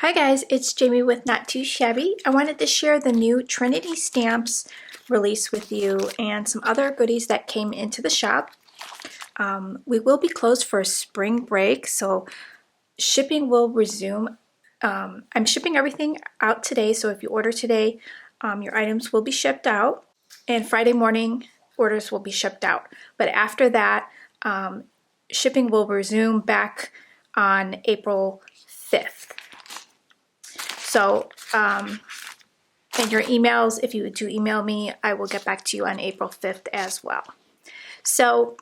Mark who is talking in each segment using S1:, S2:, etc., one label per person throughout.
S1: Hi guys, it's Jamie with Not Too Shabby. I wanted to share the new Trinity Stamps release with you and some other goodies that came into the shop. We will be closed for a spring break, so shipping will resume. I'm shipping everything out today, so if you order today, your items will be shipped out, and Friday morning orders will be shipped out. But after that, shipping will resume back on April 5th. So, and your emails, if you do email me, I will get back to you on April 5th as well. So,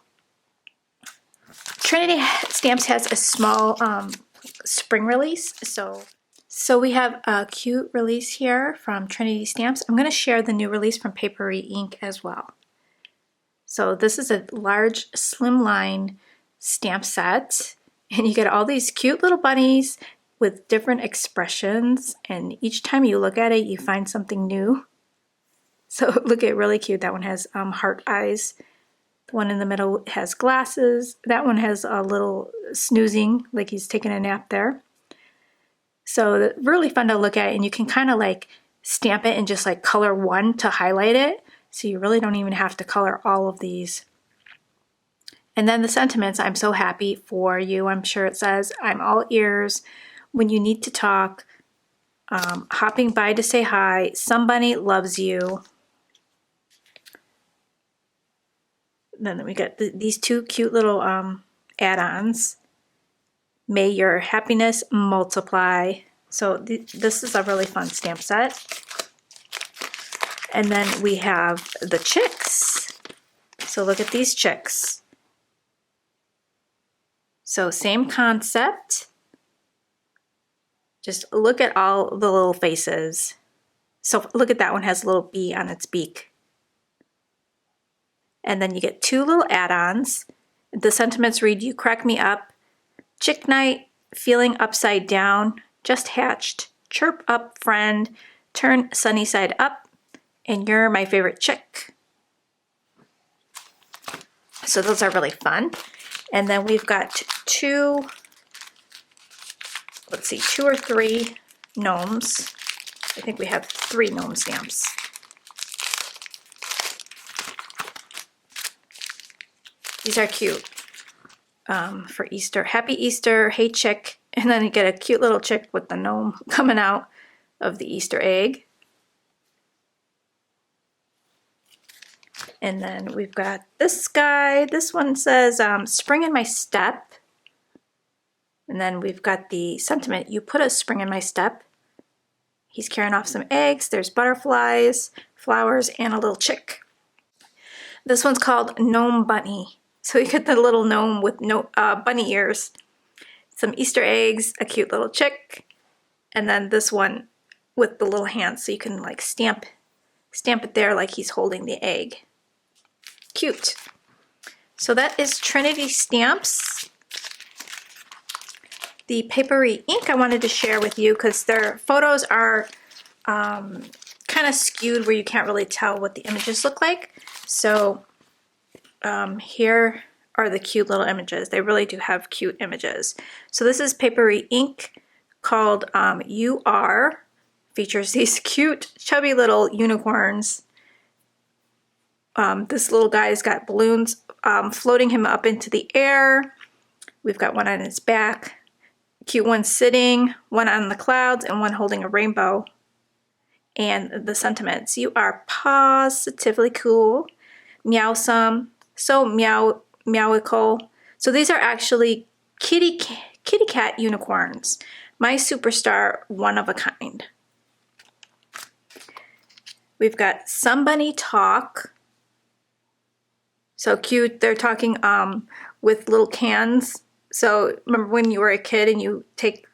S1: Trinity Stamps has a small spring release. So we have a cute release here from Trinity Stamps. I'm going to share the new release from Paperie ink as well. So this is a large slimline stamp set, and you get all these cute little bunnies with different expressions, and each time you look at it you find something new. So look at really cute. That one has heart eyes. The one in the middle has glasses. That one has a little snoozing, like he's taking a nap there. So really fun to look at, and you can kind of like stamp it and just like color one to highlight it. So you really don't even have to color all of these. And then the sentiments, I'm so happy for you. I'm sure it says, I'm all ears when you need to talk, hopping by to say hi, somebody loves you. Then we got these two cute little add-ons. May your happiness multiply. So this is a really fun stamp set. And then we have the chicks. So look at these chicks. So same concept. Just look at all the little faces. So look at that one, has a little bee on its beak. And then you get two little add-ons. The sentiments read, you crack me up, chick night, feeling upside down, just hatched, chirp up friend, turn sunny side up, and you're my favorite chick. So those are really fun. And then we've got two or three gnomes. I think we have 3 gnome stamps. These are cute for Easter. Happy Easter, hey chick. And then you get a cute little chick with the gnome coming out of the Easter egg. And then we've got this guy. This one says, spring in my step. And then we've got the sentiment, you put a spring in my step. He's carrying off some eggs. There's butterflies, flowers, and a little chick. This one's called Gnome Bunny. So you get the little gnome with bunny ears, some Easter eggs, a cute little chick, and then this one with the little hands, so you can like stamp it there like he's holding the egg. Cute. So that is Trinity Stamps. The Paperie ink I wanted to share with you because their photos are kind of skewed where you can't really tell what the images look like. So here are the cute little images. They really do have cute images. So this is Paperie ink called You Are. Features these cute chubby little unicorns. This little guy's got balloons floating him up into the air. We've got one on his back. Cute one sitting, one on the clouds, and one holding a rainbow. And the sentiments, you are positively cool, meowsome, so meowical. So these are actually kitty cat unicorns. My superstar, one of a kind. We've got somebody talk. So cute, they're talking with little cans. So remember when you were a kid and you take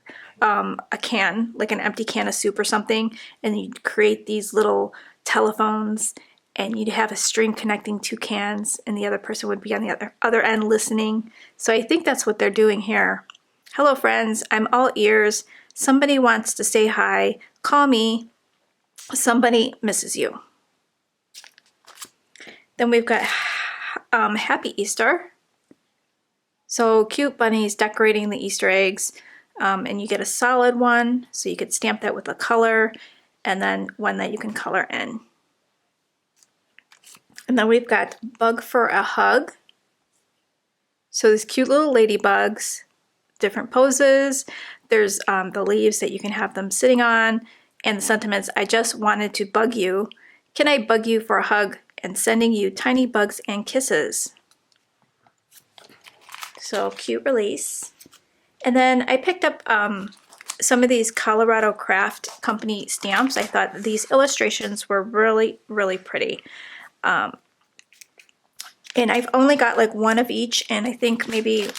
S1: a can, like an empty can of soup or something, and you'd create these little telephones, and you'd have a string connecting 2 cans, and the other person would be on the other end listening. So I think that's what they're doing here. Hello friends, I'm all ears. Somebody wants to say hi. Call me. Somebody misses you. Then we've got Happy Easter. So cute bunnies decorating the Easter eggs. and you get a solid one, so you could stamp that with a color, and then one that you can color in. And then we've got Bug for a Hug. So these cute little ladybugs, different poses. There's the leaves that you can have them sitting on, and the sentiments, I just wanted to bug you. Can I bug you for a hug? And sending you tiny bugs and kisses. So cute release. And then I picked up some of these Colorado Craft Company stamps. I thought these illustrations were really, really pretty. And I've only got like one of each, and I think maybe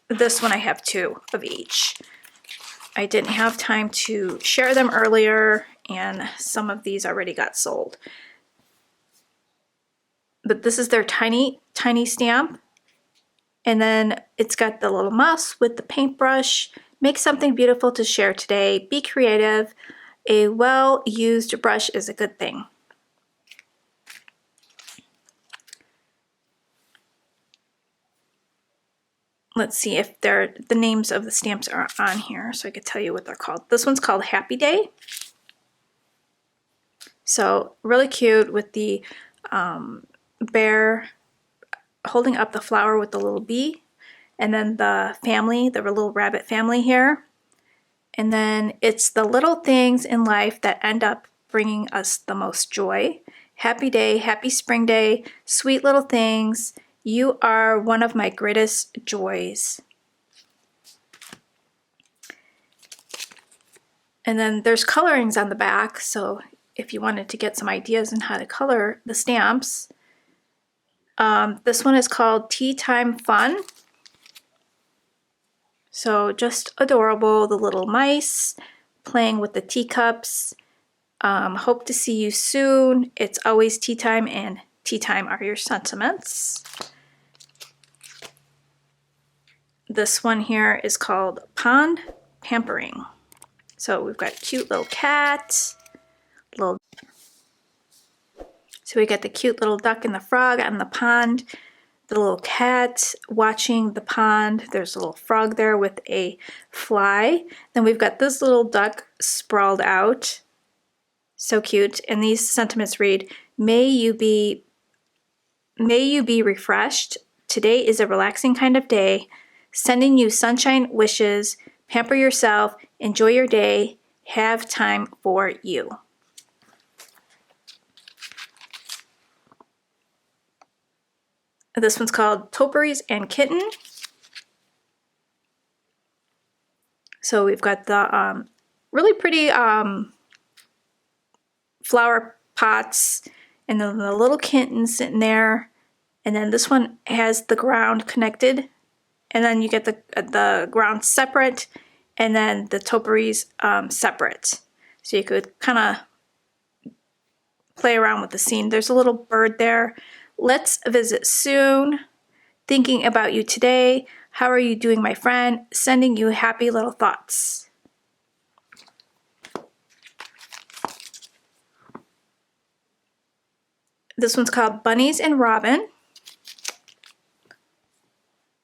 S1: this one I have two of each. I didn't have time to share them earlier, and some of these already got sold. But this is their tiny, tiny stamp. And then it's got the little mouse with the paintbrush. Make something beautiful to share today. Be creative. A well-used brush is a good thing. Let's see if the names of the stamps are on here so I could tell you what they're called. This one's called Happy Day. So really cute with the bear holding up the flower with the little bee, and then the family, the little rabbit family here. And then it's the little things in life that end up bringing us the most joy. Happy day, happy spring day, sweet little things. You are one of my greatest joys. And then there's colorings on the back, so if you wanted to get some ideas on how to color the stamps. This one is called Tea Time Fun. So just adorable, the little mice playing with the teacups. Hope to see you soon. It's always tea time, and tea time are your sentiments. This one here is called Pond Pampering. So we've got cute little cat, so we got the cute little duck and the frog on the pond, the little cat watching the pond. There's a little frog there with a fly. Then we've got this little duck sprawled out. So cute. And these sentiments read, May you be refreshed. Today is a relaxing kind of day. Sending you sunshine wishes. Pamper yourself. Enjoy your day. Have time for you. This one's called Topiaries and Kitten. So we've got the really pretty flower pots, and then the little kitten sitting there. And then this one has the ground connected, and then you get the ground separate, and then the topiaries separate. So you could kind of play around with the scene. There's a little bird there. Let's visit soon. Thinking about you today. How are you doing, my friend? Sending you happy little thoughts. This one's called Bunnies and Robin.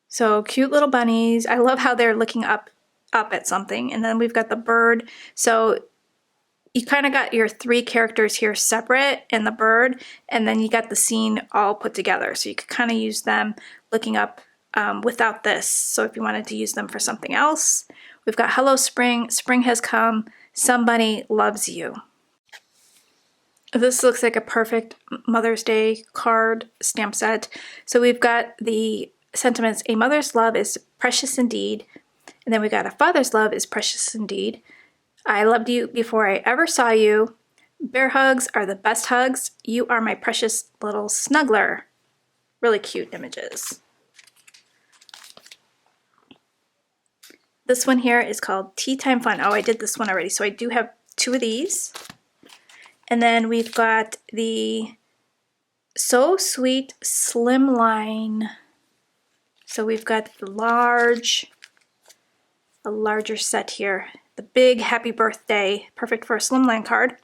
S1: So cute little bunnies. I love how they're looking up at something. And then we've got the bird. So you kind of got your three characters here separate and the bird, and then you got the scene all put together. So you could kind of use them looking up without this. So if you wanted to use them for something else, we've got Hello Spring, Spring has come, somebody loves you. This looks like a perfect Mother's Day card stamp set. So we've got the sentiments, a mother's love is precious indeed. And then we got a father's love is precious indeed. I loved you before I ever saw you. Bear hugs are the best hugs. You are my precious little snuggler. Really cute images. This one here is called Tea Time Fun. Oh, I did this one already, so I do have two of these. And then we've got the So Sweet Slimline. So we've got the a larger set here. The big happy birthday, perfect for a slimline card.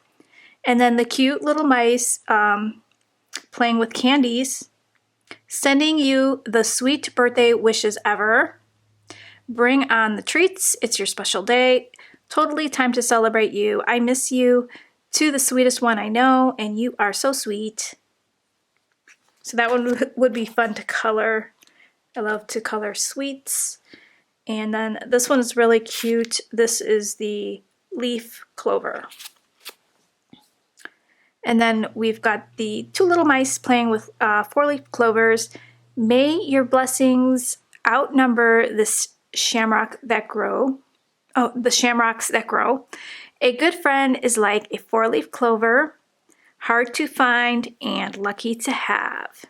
S1: And then the cute little mice playing with candies. Sending you the sweet birthday wishes ever. Bring on the treats. It's your special day. Totally time to celebrate you. I miss you. To the sweetest one I know, and you are so sweet. So that one would be fun to color. I love to color sweets. And then this one is really cute. This is the leaf clover. And then we've got the two little mice playing with 4-leaf clovers. May your blessings outnumber the shamrock that grow. Oh, the shamrocks that grow. A good friend is like a 4-leaf clover, hard to find and lucky to have.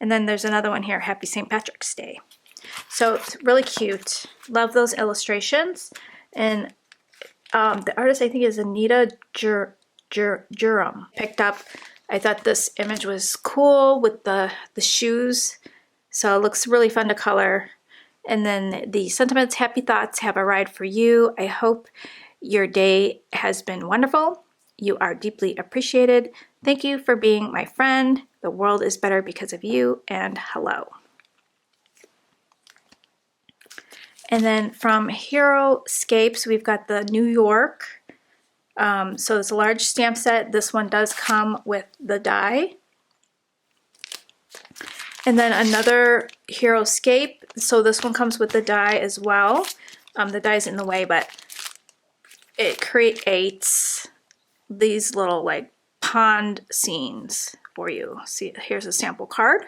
S1: And then there's another one here, Happy St. Patrick's Day. So it's really cute. Love those illustrations. And the artist, I think, is Anita Jerome. Picked up. I thought this image was cool with the shoes. So it looks really fun to color. And then the sentiments, happy thoughts, have a ride for you. I hope your day has been wonderful. You are deeply appreciated. Thank you for being my friend. The world is better because of you, and hello. And then from HeroScapes, we've got the New York. So it's a large stamp set. This one does come with the die. And then another HeroScape. So this one comes with the die as well. The die's in the way, but it creates these little like pond scenes for you. See, here's a sample card.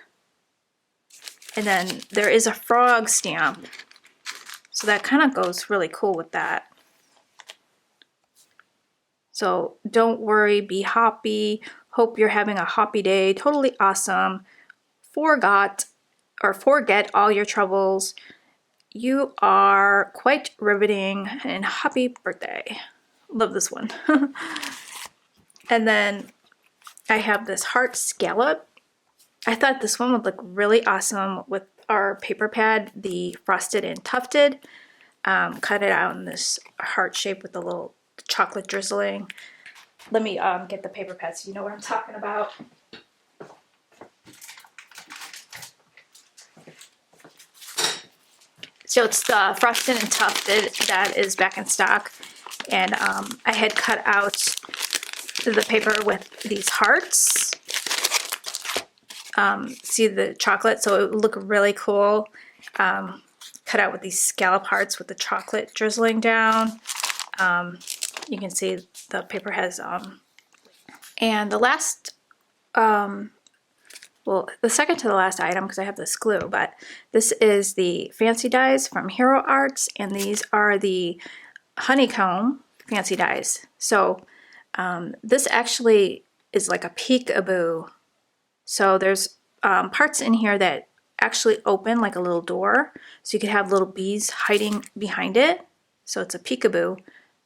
S1: And then there is a frog stamp. So that kind of goes really cool with that. So don't worry, be happy. Hope you're having a happy day. Totally awesome. Forget all your troubles. You are quite riveting and happy birthday. Love this one. And then I have this heart scallop. I thought this one would look really awesome with our paper pad, the frosted and tufted. Cut it out in this heart shape with a little chocolate drizzling. Let me get the paper pad so you know what I'm talking about. So it's the frosted and tufted that is back in stock. And I had cut out the paper with these hearts. See the chocolate, so it would look really cool. Cut out with these scallop hearts with the chocolate drizzling down. You can see the paper has, and the last, well, the second to the last item, because I have this glue, but this is the fancy dies from Hero Arts, and these are the honeycomb fancy dies. So this actually is like a peekaboo. So there's parts in here that actually open like a little door, so you could have little bees hiding behind it. So it's a peekaboo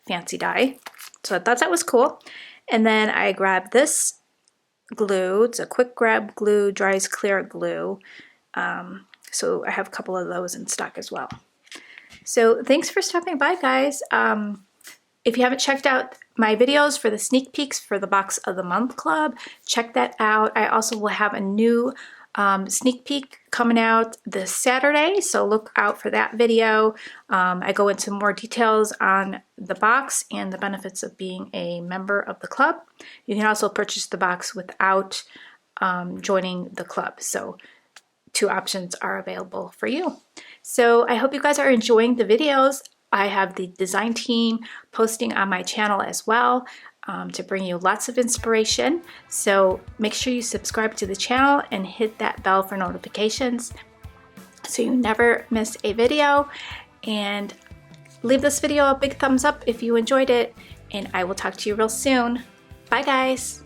S1: fancy die. So I thought that was cool. And then I grabbed this glue. It's a quick grab glue, dries clear glue. So I have a couple of those in stock as well. So thanks for stopping by, guys. If you haven't checked out my videos for the sneak peeks for the Box of the Month Club, check that out. I also will have a new sneak peek coming out this Saturday, so look out for that video. I go into more details on the box and the benefits of being a member of the club. You can also purchase the box without joining the club, so 2 options are available for you. So I hope you guys are enjoying the videos. I have the design team posting on my channel as well to bring you lots of inspiration. So make sure you subscribe to the channel and hit that bell for notifications so you never miss a video. And leave this video a big thumbs up if you enjoyed it. And I will talk to you real soon. Bye, guys.